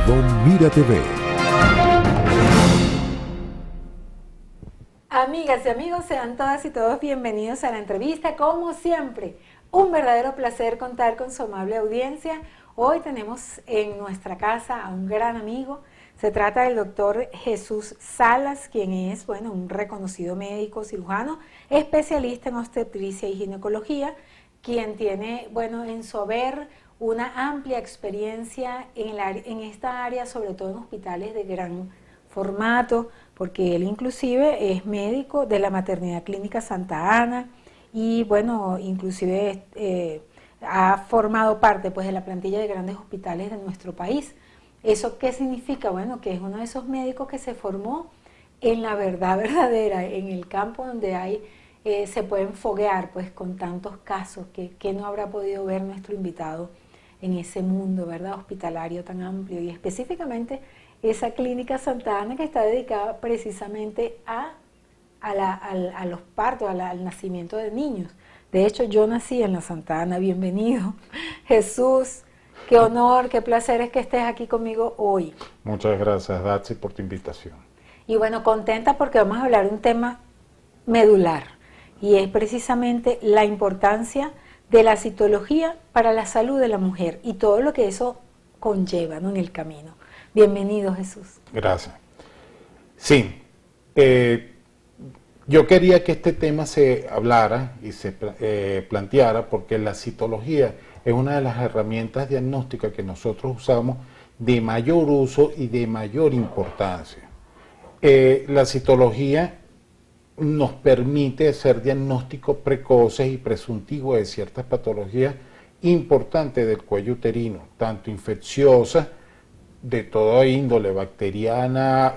Don Mira TV. Amigas y amigos, sean todas y todos bienvenidos a la entrevista. Como siempre, un verdadero placer contar con su amable audiencia. Hoy tenemos en nuestra casa a un gran amigo. Se trata del doctor Jesús Salas, quien es, un reconocido médico cirujano, especialista en obstetricia y ginecología, quien tiene, en su haber una amplia experiencia en esta área, sobre todo en hospitales de gran formato, porque él inclusive es médico de la Maternidad Clínica Santa Ana y inclusive ha formado parte de la plantilla de grandes hospitales de nuestro país. ¿Eso qué significa? Bueno, que es uno de esos médicos que se formó en la verdad verdadera, en el campo donde hay, se pueden foguear con tantos casos que no habrá podido ver nuestro invitado en ese mundo, ¿verdad?, hospitalario tan amplio, y específicamente esa clínica Santa Ana que está dedicada precisamente a los partos, al nacimiento de niños. De hecho, yo nací en la Santa Ana. Bienvenido, Jesús. Qué honor, qué placer es que estés aquí conmigo hoy. Muchas gracias, Datsy, por tu invitación. Y contenta porque vamos a hablar de un tema medular, y es precisamente la importancia de la citología para la salud de la mujer y todo lo que eso conlleva, ¿no?, en el camino. Bienvenido, Jesús. Gracias. Sí, yo quería que este tema se hablara y se planteara porque la citología es una de las herramientas diagnósticas que nosotros usamos de mayor uso y de mayor importancia. La citología nos permite hacer diagnósticos precoces y presuntivos de ciertas patologías importantes del cuello uterino, tanto infecciosas, de toda índole, bacteriana,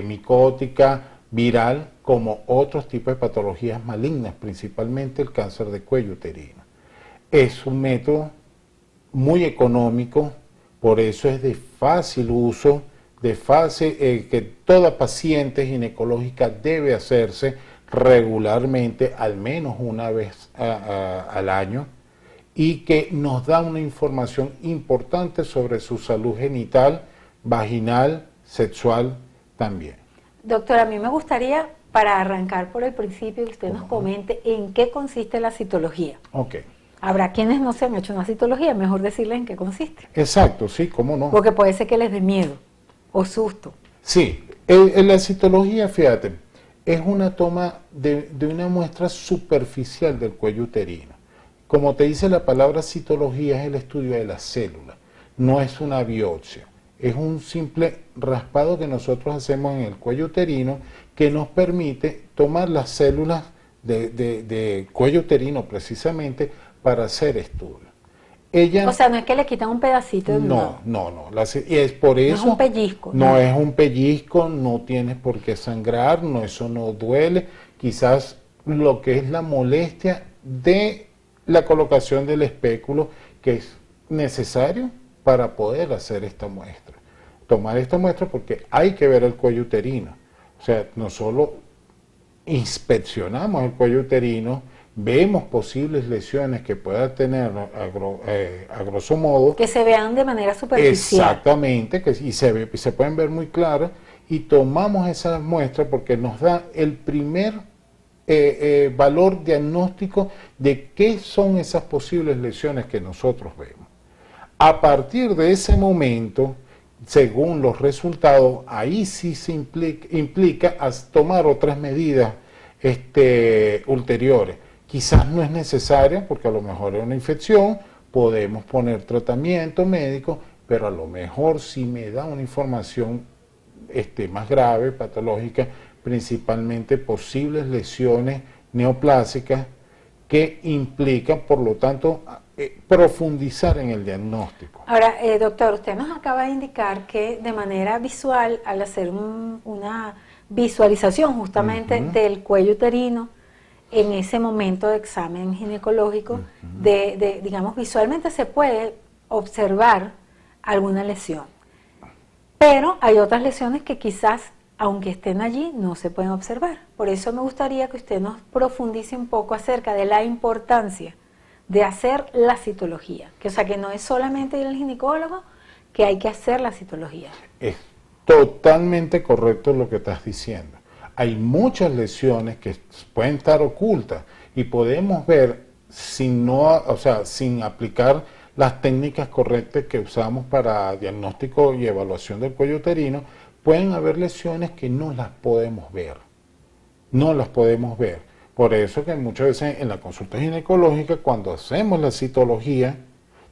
micótica, viral, como otros tipos de patologías malignas, principalmente el cáncer de cuello uterino. Es un método muy económico, por eso es de fácil uso, que toda paciente ginecológica debe hacerse regularmente, al menos una vez al año, y que nos da una información importante sobre su salud genital, vaginal, sexual también. Doctor, a mí me gustaría, para arrancar por el principio, que usted nos comente en qué consiste la citología. Ok. Habrá quienes no se han hecho una citología, mejor decirles en qué consiste. Exacto, sí, cómo no. Porque puede ser que les dé miedo o susto. Sí, en la citología, fíjate, es una toma de una muestra superficial del cuello uterino. Como te dice la palabra citología, es el estudio de las células, no es una biopsia. Es un simple raspado que nosotros hacemos en el cuello uterino que nos permite tomar las células de cuello uterino precisamente para hacer estudios. O sea, no es que le quitan un pedacito de No. Y es por eso. No es un pellizco. No es un pellizco, no tienes por qué sangrar, eso no duele. Quizás lo que es la molestia de la colocación del espéculo, que es necesario para poder hacer esta muestra. Tomar esta muestra porque hay que ver el cuello uterino. O sea, no solo inspeccionamos el cuello uterino, vemos posibles lesiones que pueda tener a grosso modo. Que se vean de manera superficial. Exactamente, y se pueden ver muy claras, y tomamos esas muestras porque nos da el primer valor diagnóstico de qué son esas posibles lesiones que nosotros vemos. A partir de ese momento, según los resultados, ahí sí se implica a tomar otras medidas ulteriores. Quizás no es necesaria porque a lo mejor es una infección, podemos poner tratamiento médico, pero a lo mejor si me da una información más grave, patológica, principalmente posibles lesiones neoplásicas que implican, por lo tanto, profundizar en el diagnóstico. Ahora, doctor, usted nos acaba de indicar que de manera visual, al hacer una visualización justamente del cuello uterino, en ese momento de examen ginecológico, digamos, visualmente se puede observar alguna lesión. Pero hay otras lesiones que quizás, aunque estén allí, no se pueden observar. Por eso me gustaría que usted nos profundice un poco acerca de la importancia de hacer la citología. Que, o sea, que no es solamente ir al ginecólogo, que hay que hacer la citología. Es totalmente correcto lo que estás diciendo. Hay muchas lesiones que pueden estar ocultas y podemos ver sin aplicar las técnicas correctas que usamos para diagnóstico y evaluación del cuello uterino, pueden haber lesiones que no las podemos ver. No las podemos ver. Por eso que muchas veces en la consulta ginecológica, cuando hacemos la citología,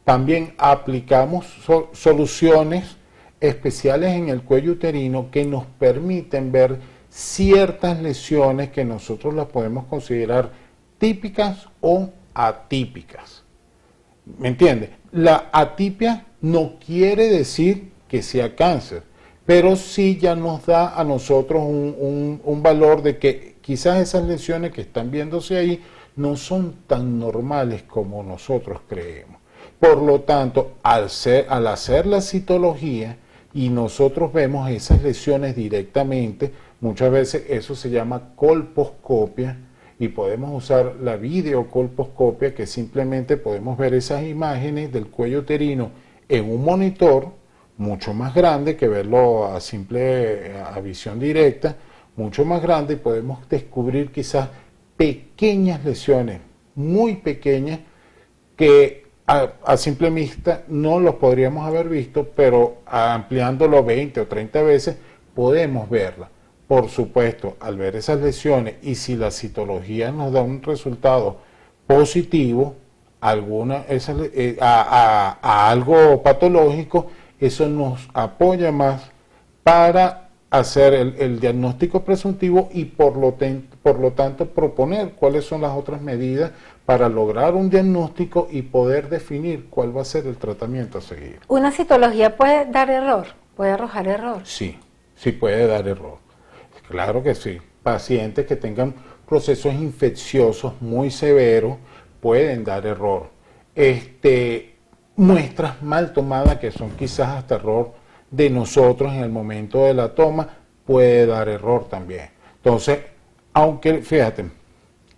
también aplicamos soluciones especiales en el cuello uterino que nos permiten ver ciertas lesiones que nosotros las podemos considerar típicas o atípicas. ¿Me entiende? La atipia no quiere decir que sea cáncer, pero sí ya nos da a nosotros un valor de que quizás esas lesiones que están viéndose ahí no son tan normales como nosotros creemos. Por lo tanto, al hacer la citología y nosotros vemos esas lesiones directamente, muchas veces eso se llama colposcopia, y podemos usar la videocolposcopia, que simplemente podemos ver esas imágenes del cuello uterino en un monitor mucho más grande que verlo a visión directa, mucho más grande, y podemos descubrir quizás pequeñas lesiones, muy pequeñas, que a simple vista no los podríamos haber visto, pero ampliándolo 20 o 30 veces podemos verla. Por supuesto, al ver esas lesiones y si la citología nos da un resultado positivo a algo patológico, eso nos apoya más para hacer el diagnóstico presuntivo y por lo tanto proponer cuáles son las otras medidas para lograr un diagnóstico y poder definir cuál va a ser el tratamiento a seguir. ¿Una citología puede dar error? ¿Puede arrojar error? Sí, sí puede dar error. Claro que sí. Pacientes que tengan procesos infecciosos muy severos pueden dar error. Muestras mal tomadas, que son quizás hasta error de nosotros en el momento de la toma, puede dar error también. Entonces, aunque, fíjate,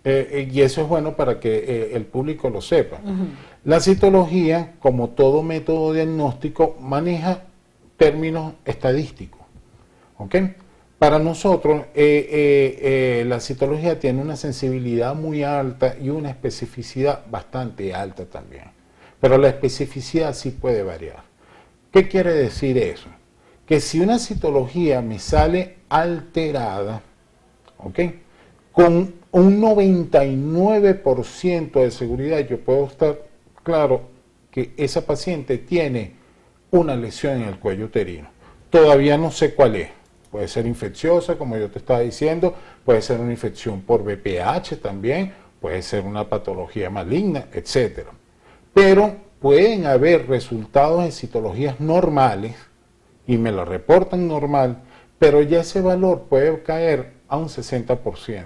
y eso es bueno para que el público lo sepa. La citología, como todo método diagnóstico, maneja términos estadísticos. ¿Ok? Para nosotros, la citología tiene una sensibilidad muy alta y una especificidad bastante alta también. Pero la especificidad sí puede variar. ¿Qué quiere decir eso? Que si una citología me sale alterada, ¿ok?, con un 99% de seguridad, yo puedo estar claro que esa paciente tiene una lesión en el cuello uterino. Todavía no sé cuál es. Puede ser infecciosa, como yo te estaba diciendo, puede ser una infección por VPH también, puede ser una patología maligna, etc. Pero pueden haber resultados de citologías normales, y me lo reportan normal, pero ya ese valor puede caer a un 60%.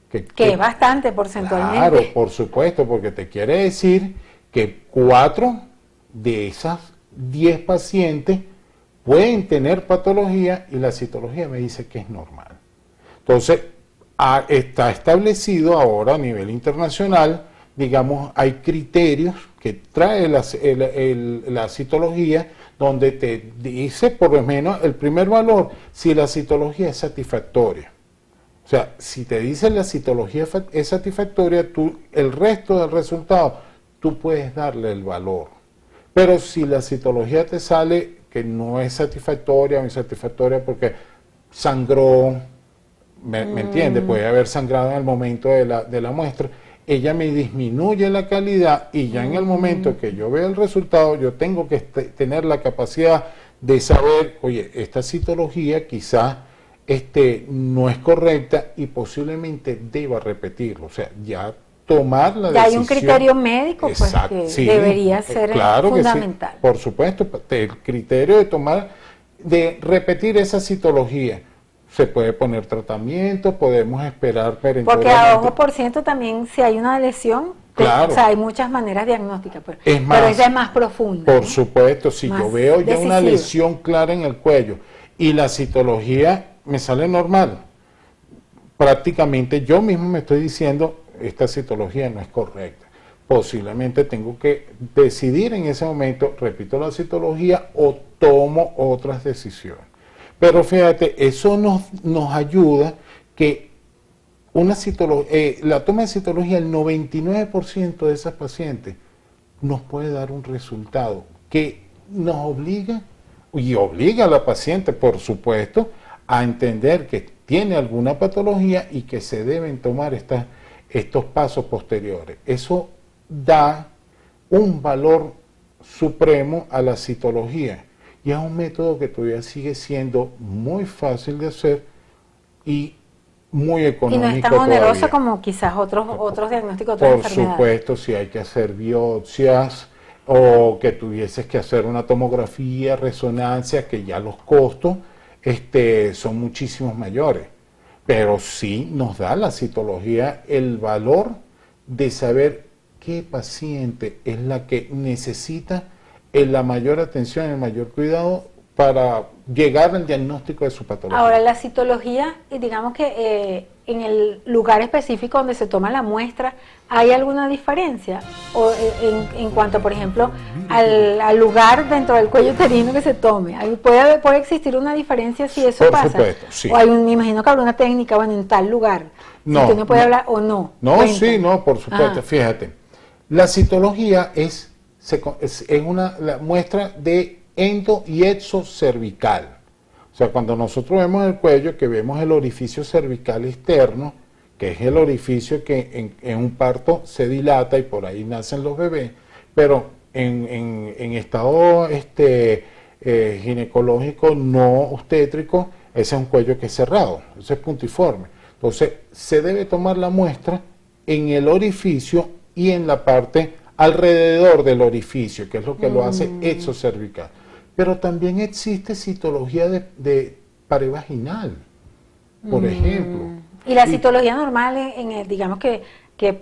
Que es bastante porcentualmente. Claro, por supuesto, porque te quiere decir que 4 de esas 10 pacientes pueden tener patología y la citología me dice que es normal. Entonces, está establecido ahora a nivel internacional, digamos, hay criterios que trae la citología, donde te dice por lo menos el primer valor, si la citología es satisfactoria. O sea, si te dice la citología es satisfactoria, el resto del resultado, tú puedes darle el valor. Pero si la citología te sale que no es satisfactoria o insatisfactoria porque sangró, ¿me entiendes? Puede haber sangrado en el momento de la muestra, ella me disminuye la calidad y ya en el momento que yo vea el resultado, yo tengo que tener la capacidad de saber, oye, esta citología quizás no es correcta y posiblemente deba repetirlo. O sea, ya tomar la decisión. Ya hay un criterio médico, pues, que sí, debería ser claro fundamental. Que sí, por supuesto, el criterio de repetir esa citología. Se puede poner tratamiento, podemos esperar porque a ojo por ciento también, si hay una lesión, claro, o sea, hay muchas maneras diagnósticas, pero esa es más profunda. Por ¿no? supuesto, si yo veo ya una lesión clara en el cuello y la citología me sale normal, prácticamente yo mismo me estoy diciendo, esta citología no es correcta. posiblemente tengo que decidir en ese momento, repito la citología o tomo otras decisiones. Pero fíjate, eso nos ayuda que la toma de citología, el 99% de esas pacientes nos puede dar un resultado que nos obliga, y obliga a la paciente, por supuesto, a entender que tiene alguna patología y que se deben tomar estos pasos posteriores. Eso da un valor supremo a la citología y es un método que todavía sigue siendo muy fácil de hacer y muy económico. Y no es tan oneroso como quizás otros diagnósticos, otras enfermedades. Por supuesto, si hay que hacer biopsias o que tuvieses que hacer una tomografía, resonancia, que ya los costos son muchísimos mayores. Pero sí nos da la citología el valor de saber qué paciente es la que necesita la mayor atención, el mayor cuidado para llegar al diagnóstico de su patología. Ahora, la citología, digamos que en el lugar específico donde se toma la muestra, ¿hay alguna diferencia? O en cuanto, por ejemplo, al lugar dentro del cuello uterino que se tome. ¿Puede existir una diferencia si eso pasa? Por supuesto, sí. O me imagino que habrá una técnica, bueno, en tal lugar. No. Si usted no puede hablar o no. No, Cuenta. sí, no, por supuesto. Fíjate, la citología es la muestra de endo y exocervical. O sea, cuando nosotros vemos el cuello, que vemos el orificio cervical externo, que es el orificio que en un parto se dilata y por ahí nacen los bebés, pero en estado ginecológico no obstétrico, ese es un cuello que es cerrado, ese es puntiforme. Entonces, se debe tomar la muestra en el orificio y en la parte alrededor del orificio, que es lo que lo hace exocervical. Pero también existe citología de pared vaginal, por ejemplo. Y la citología normal, digamos que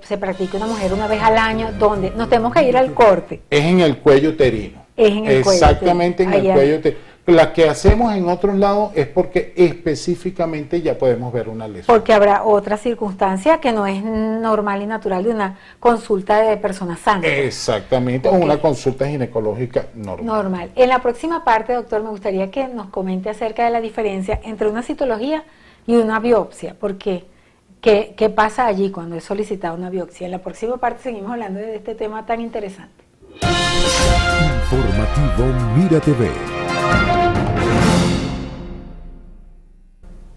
se practica una mujer una vez al año, donde nos tenemos que ir al corte. Es en el cuello uterino. Es en el Exactamente cuello en el cuello uterino. Las que hacemos en otros lados es porque específicamente ya podemos ver una lesión. Porque habrá otra circunstancia que no es normal y natural de una consulta de personas sanas. Exactamente, o una consulta ginecológica normal. En la próxima parte, doctor, me gustaría que nos comente acerca de la diferencia entre una citología y una biopsia, porque ¿qué pasa allí cuando es solicitada una biopsia? En la próxima parte seguimos hablando de este tema tan interesante. Informativo Mira TV.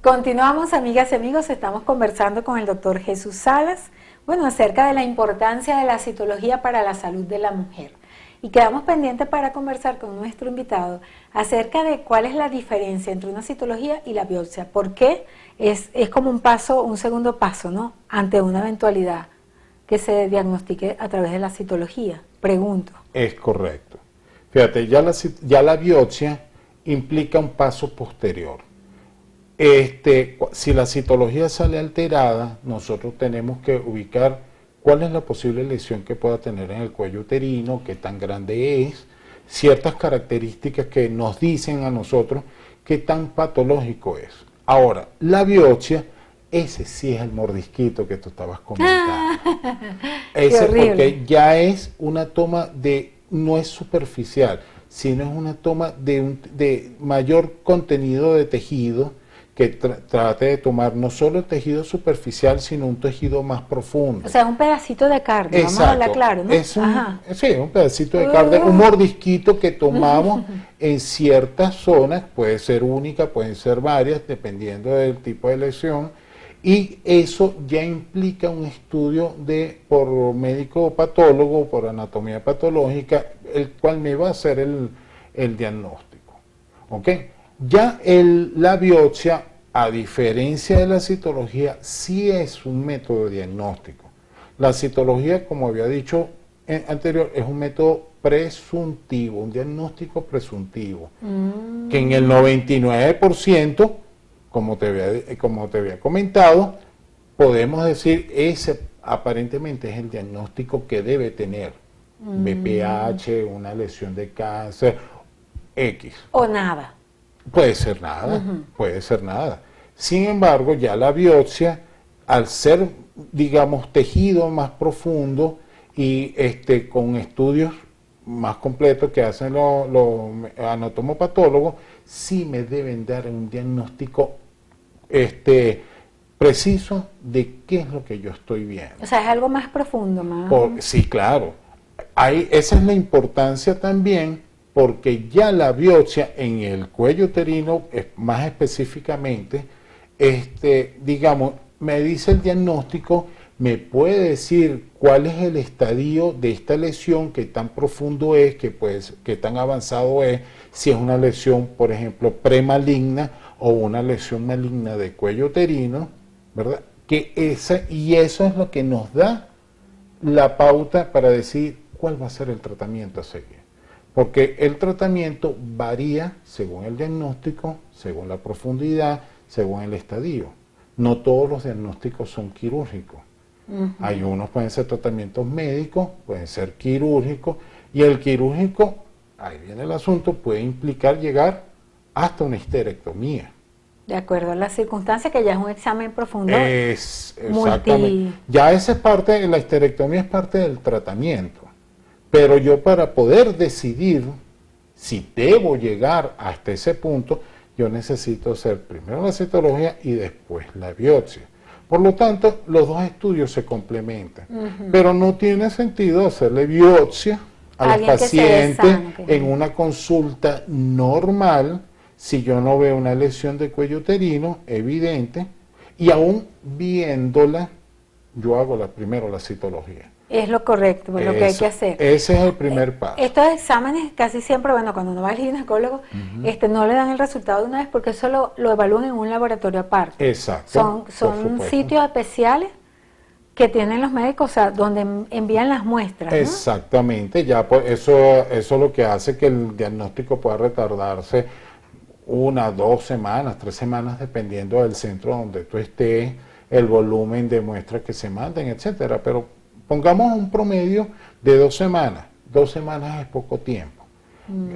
Continuamos, amigas y amigos, estamos conversando con el doctor Jesús Salas, acerca de la importancia de la citología para la salud de la mujer. Y quedamos pendientes para conversar con nuestro invitado acerca de cuál es la diferencia entre una citología y la biopsia. ¿Por qué? Es como un segundo paso, ¿no? Ante una eventualidad que se diagnostique a través de la citología. Pregunto. Es correcto. Fíjate, ya la biopsia implica un paso posterior. Si la citología sale alterada, nosotros tenemos que ubicar cuál es la posible lesión que pueda tener en el cuello uterino, qué tan grande es, ciertas características que nos dicen a nosotros qué tan patológico es. Ahora, la biopsia, ese sí es el mordisquito que tú estabas comentando. Ese porque ya es una toma no es superficial, sino es una toma de mayor contenido de tejido, que trate de tomar no solo el tejido superficial, sino un tejido más profundo. O sea, un pedacito de carne, exacto. Vamos a hablar claro, ¿no? Sí, un pedacito de carne, un mordisquito que tomamos en ciertas zonas, puede ser única, pueden ser varias, dependiendo del tipo de lesión, y eso ya implica un estudio por médico patólogo, por anatomía patológica, el cual me va a hacer el diagnóstico. ¿Ok? Ya la biopsia, a diferencia de la citología, sí es un método diagnóstico. La citología, como había dicho anterior, es un método presuntivo, un diagnóstico presuntivo, que en el 99%, como te había comentado, podemos decir, ese aparentemente es el diagnóstico que debe tener. BPH, una lesión de cáncer, X. O nada. Puede ser nada, puede ser nada. Sin embargo, ya la biopsia, al ser, digamos, tejido más profundo y con estudios más completos que hacen los anatomopatólogos, sí me deben dar un diagnóstico preciso de qué es lo que yo estoy viendo. O sea, es algo más profundo, más... Sí, claro. Esa es la importancia también, porque ya la biopsia en el cuello uterino, más específicamente, digamos, me dice el diagnóstico, me puede decir cuál es el estadio de esta lesión, qué tan profundo es, qué tan avanzado es, si es una lesión, por ejemplo, premaligna o una lesión maligna de cuello uterino, ¿verdad? Y eso es lo que nos da la pauta para decir cuál va a ser el tratamiento a seguir. Porque el tratamiento varía según el diagnóstico, según la profundidad, según el estadio. No todos los diagnósticos son quirúrgicos. Hay unos pueden ser tratamientos médicos, pueden ser quirúrgicos, y el quirúrgico, ahí viene el asunto, puede implicar llegar hasta una histerectomía. De acuerdo a las circunstancias, que ya es un examen profundo. Exactamente. Ya esa es parte, la histerectomía es parte del tratamiento. Pero yo, para poder decidir si debo llegar hasta ese punto, yo necesito hacer primero la citología y después la biopsia. Por lo tanto, los dos estudios se complementan. Pero no tiene sentido hacerle biopsia a los pacientes en una consulta normal si yo no veo una lesión de cuello uterino evidente, y aún viéndola, yo hago primero la citología. Es lo correcto, lo que hay que hacer. Ese es el primer paso. Estos exámenes casi siempre, bueno, cuando uno va al ginecólogo, no le dan el resultado de una vez, porque eso lo evalúan en un laboratorio aparte. Exacto. Son sitios especiales que tienen los médicos, o sea, donde envían las muestras, ¿no? Exactamente, ya eso es lo que hace que el diagnóstico pueda retardarse 1, 2 semanas, 3 semanas, dependiendo del centro donde tú estés, el volumen de muestras que se manden, etcétera. Pero pongamos un promedio de 2 semanas. 2 semanas es poco tiempo.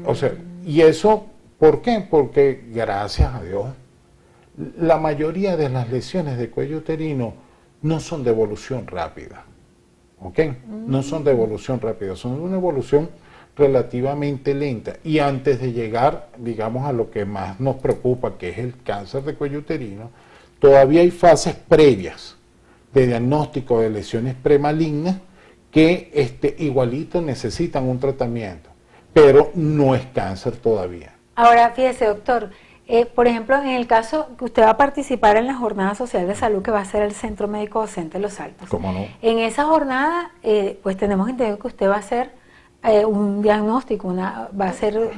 O sea, ¿y eso por qué? Porque, gracias a Dios, la mayoría de las lesiones de cuello uterino no son de evolución rápida. ¿Ok? No son de evolución rápida, son de una evolución relativamente lenta, y antes de llegar, digamos, a lo que más nos preocupa, que es el cáncer de cuello uterino, todavía hay fases previas de diagnóstico de lesiones premalignas que igualito necesitan un tratamiento, pero no es cáncer todavía. Ahora, fíjese, doctor, por ejemplo, en el caso que usted va a participar en la Jornada Social de Salud que va a ser el Centro Médico Docente de Los Altos. ¿Cómo no? En esa jornada, pues tenemos entendido que usted va a hacer un diagnóstico, va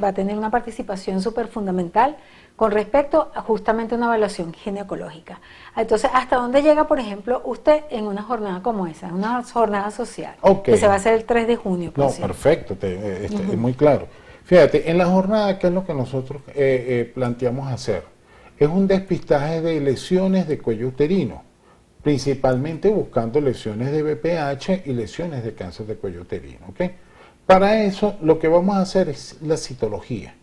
a tener una participación súper fundamental con respecto a justamente una evaluación ginecológica. Entonces, ¿hasta dónde llega, por ejemplo, usted en una jornada como esa, una jornada social, que se va a hacer el 3 de junio? No, perfecto, es muy claro. Fíjate, en la jornada, ¿qué es lo que nosotros planteamos hacer? Es un despistaje de lesiones de cuello uterino, principalmente buscando lesiones de BPH y lesiones de cáncer de cuello uterino, ¿ok? Para eso, lo que vamos a hacer es la citología.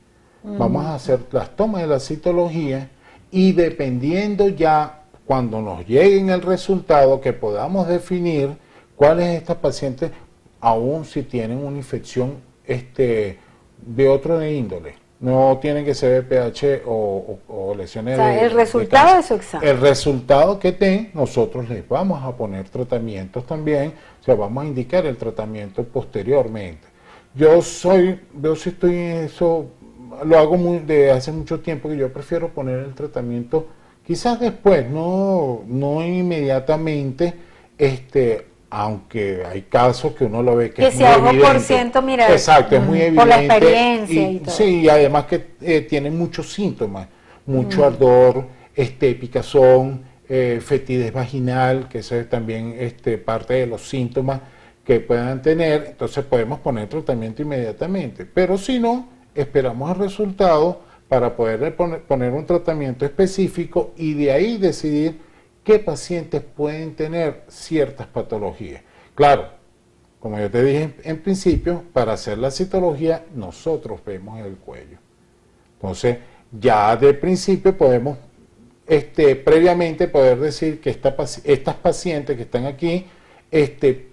Vamos a hacer las tomas de la citología, y dependiendo ya, cuando nos lleguen el resultado, que podamos definir cuáles de estas pacientes, aún si tienen una infección de otro índole, no tienen que ser BPH o lesiones el resultado de su examen. El resultado que den, nosotros les vamos a poner tratamientos también, o sea, vamos a indicar el tratamiento posteriormente. Yo si estoy en eso, lo hago de hace mucho tiempo, que yo prefiero poner el tratamiento quizás después, no inmediatamente, aunque hay casos que uno lo ve que es muy evidente. Que si a mira, exacto, es muy evidente. Por la experiencia y todo. Sí, y además que tienen muchos síntomas, mucho ardor, picazón, fetidez vaginal, que eso es también parte de los síntomas que puedan tener. Entonces podemos poner tratamiento inmediatamente, pero si no, esperamos el resultado para poder poner un tratamiento específico, y de ahí decidir qué pacientes pueden tener ciertas patologías. Claro, como yo te dije en principio, para hacer la citología nosotros vemos el cuello. Entonces, ya de principio podemos previamente poder decir que estas pacientes que están aquí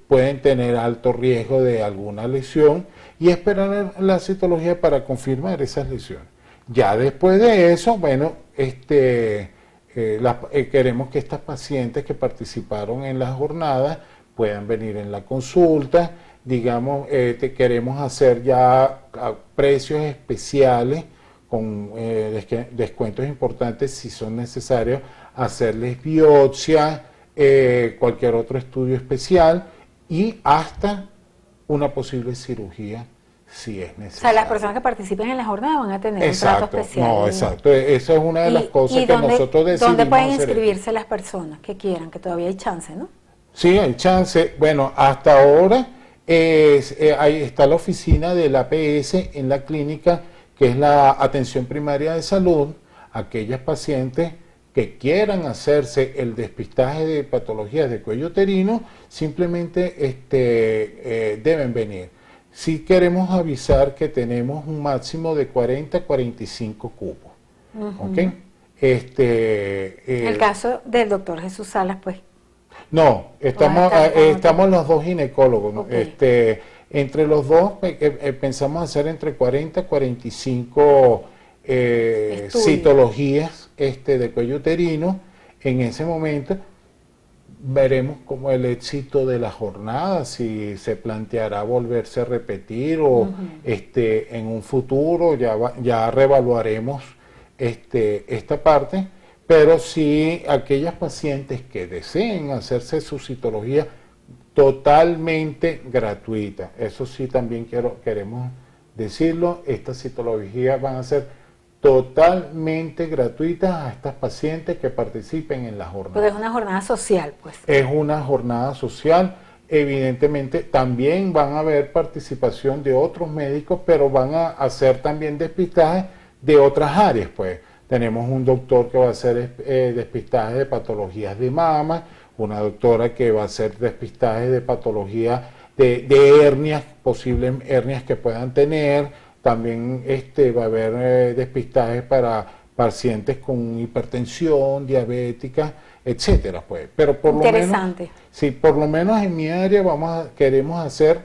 pueden tener alto riesgo de alguna lesión y esperar la citología para confirmar esas lesiones. Ya después de eso, bueno, queremos que estas pacientes que participaron en las jornadas puedan venir en la consulta, digamos, queremos hacer ya precios especiales con descuentos importantes si son necesarios, hacerles biopsia, cualquier otro estudio especial y hasta una posible cirugía si es necesario. O sea, las personas que participen en la jornada van a tener un trato especial. No, exacto. Esa es una de las cosas que nosotros decidimos. ¿Dónde pueden inscribirse las personas que quieran? Que todavía hay chance, ¿no? Sí, hay chance. Bueno, hasta ahora ahí está la oficina del APS en la clínica, que es la atención primaria de salud. Aquellas pacientes que quieran hacerse el despistaje de patologías de cuello uterino, simplemente deben venir. Sí queremos avisar que tenemos un máximo de 40 a 45 cupos. ¿Okay? El caso del doctor Jesús Salas, pues. No, estamos los dos ginecólogos. ¿No? Okay. Entre los dos pensamos hacer entre 40 a 45 citologías de cuello uterino. En ese momento veremos como el éxito de la jornada, si se planteará volverse a repetir o en un futuro ya reevaluaremos esta parte, pero sí aquellas pacientes que deseen hacerse su citología totalmente gratuita, eso sí también queremos decirlo, estas citologías van a ser totalmente gratuitas a estas pacientes que participen en la jornada. Porque es una jornada social, pues. Es una jornada social, evidentemente también van a haber participación de otros médicos, pero van a hacer también despistaje de otras áreas, pues. Tenemos un doctor que va a hacer despistaje de patologías de mama, una doctora que va a hacer despistaje de patologías de hernias, posibles hernias que puedan tener. También va a haber despistajes para pacientes con hipertensión, diabética, etcétera, pues. Pero por interesante. Lo menos, sí, por lo menos en mi área queremos hacer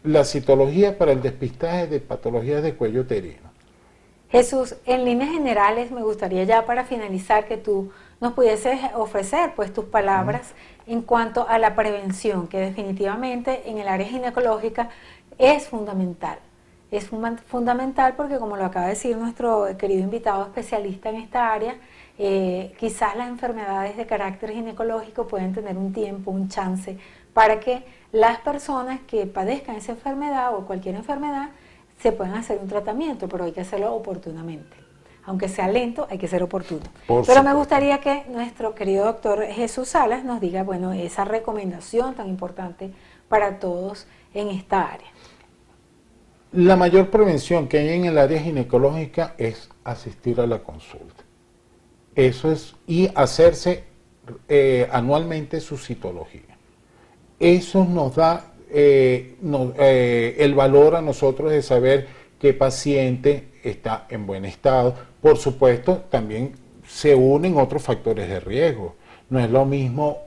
la citología para el despistaje de patologías de cuello uterino. Jesús, en líneas generales me gustaría ya para finalizar que tú nos pudieses ofrecer pues tus palabras en cuanto a la prevención, que definitivamente en el área ginecológica es fundamental. Es fundamental porque, como lo acaba de decir nuestro querido invitado especialista en esta área, quizás las enfermedades de carácter ginecológico pueden tener un tiempo, un chance, para que las personas que padezcan esa enfermedad o cualquier enfermedad se puedan hacer un tratamiento, pero hay que hacerlo oportunamente. Aunque sea lento, hay que ser oportuno. Pero me gustaría que nuestro querido doctor Jesús Salas nos diga, bueno, esa recomendación tan importante para todos en esta área. La mayor prevención que hay en el área ginecológica es asistir a la consulta. Eso es, y hacerse anualmente su citología. Eso nos da el valor a nosotros de saber qué paciente está en buen estado. Por supuesto, también se unen otros factores de riesgo. No es lo mismo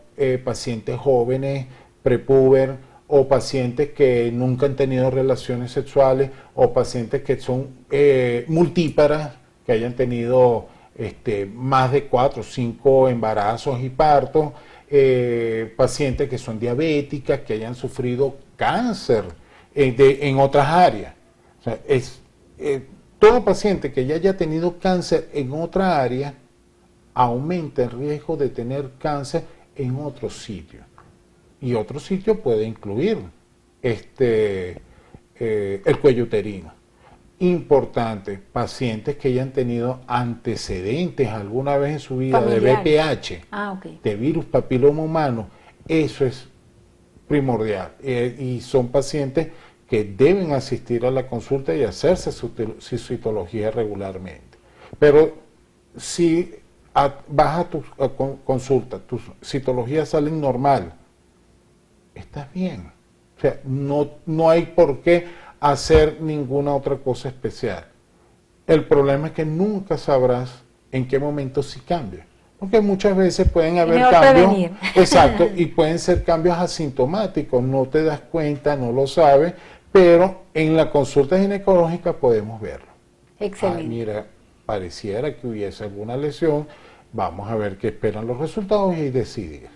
pacientes jóvenes, prepúber, o pacientes que nunca han tenido relaciones sexuales, o pacientes que son multíparas, que hayan tenido más de 4 o 5 embarazos y partos, pacientes que son diabéticas, que hayan sufrido cáncer en otras áreas. O sea, todo paciente que ya haya tenido cáncer en otra área aumenta el riesgo de tener cáncer en otro sitio. Y otro sitio puede incluir el cuello uterino. Importante, pacientes que hayan tenido antecedentes alguna vez en su vida familiar de VPH, de virus papiloma humano, eso es primordial. Y son pacientes que deben asistir a la consulta y hacerse su citología regularmente. Pero si vas a tu consulta, tus citologías salen normal, estás bien. O sea, no hay por qué hacer ninguna otra cosa especial. El problema es que nunca sabrás en qué momento sí cambia. porque muchas veces pueden haber Mejor cambios, prevenir. exacto, y pueden ser cambios asintomáticos, no te das cuenta, no lo sabes, pero en la consulta ginecológica podemos verlo. Excelente. Ah, mira, pareciera que hubiese alguna lesión, vamos a ver qué esperan los resultados y decidir.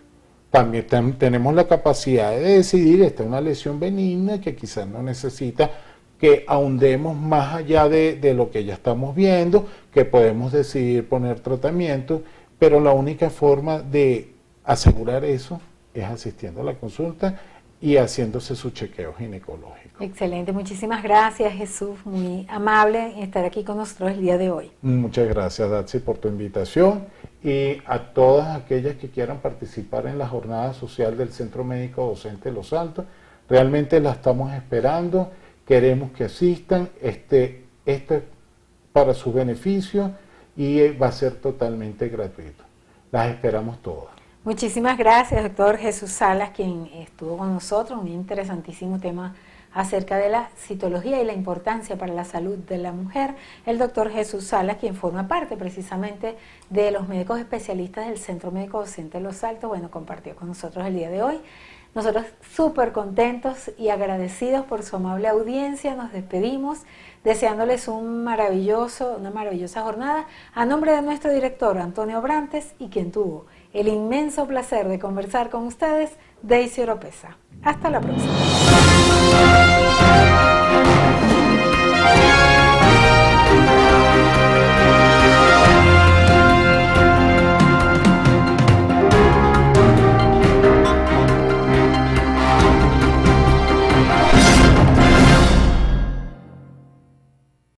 También tenemos la capacidad de decidir, esta es una lesión benigna que quizás no necesita que ahondemos más allá de lo que ya estamos viendo, que podemos decidir poner tratamiento, pero la única forma de asegurar eso es asistiendo a la consulta y haciéndose su chequeo ginecológico. Excelente, muchísimas gracias Jesús, muy amable en estar aquí con nosotros el día de hoy. Muchas gracias Datsy por tu invitación y a todas aquellas que quieran participar en la jornada social del Centro Médico Docente Los Altos, realmente la estamos esperando, queremos que asistan, esto es para su beneficio y va a ser totalmente gratuito. Las esperamos todas. Muchísimas gracias, doctor Jesús Salas, quien estuvo con nosotros, un interesantísimo tema acerca de la citología y la importancia para la salud de la mujer. El doctor Jesús Salas, quien forma parte precisamente de los médicos especialistas del Centro Médico Docente Los Altos, bueno, compartió con nosotros el día de hoy. Nosotros súper contentos y agradecidos por su amable audiencia, nos despedimos deseándoles una maravillosa jornada a nombre de nuestro director Antonio Brantes y quien tuvo el inmenso placer de conversar con ustedes, Daisy Oropesa. Hasta la próxima.